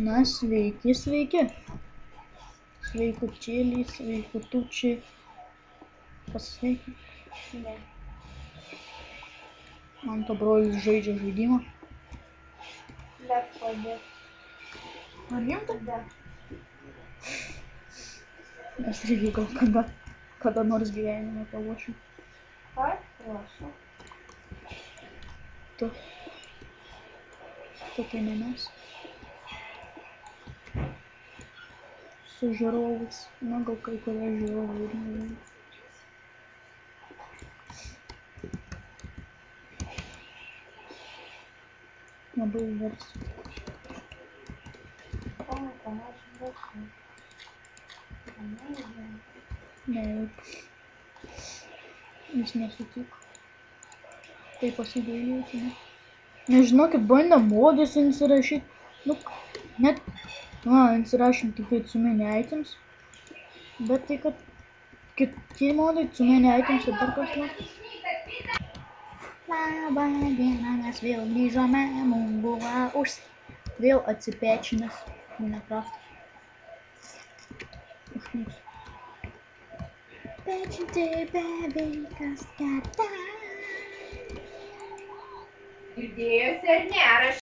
Na, sveiki, sveiki. Sveikučėliai, sveikutučiai. Pasisveikin. Ne. Manto brolis žaidžia žaidimą. Left 4 Dead. Ar rimta? Da. Aš irgi gal kada nors gyvenime palošiu. Ką? Prašau. Tu tai ne mes. Su žiūrovais. Na, gal kai kurie žiūrovai ir nežinau. Labai garsiai. O, panašiai garsiai. Ne, jis nesutiko. Tai pasigailėti, ne? Nežinokit, bandėm modus įsirašyti. Nu, net... įsirašėm tik tai too many items. Bet tai, kad kiti modai too many items ir dar kas nors. Labą dieną, mes vėl grįžome, mum buvo vėl atsipečinęs Minecraft. Užkniks. Pečinti beveik kas kada. Girdėjosi ar ne? Ar aš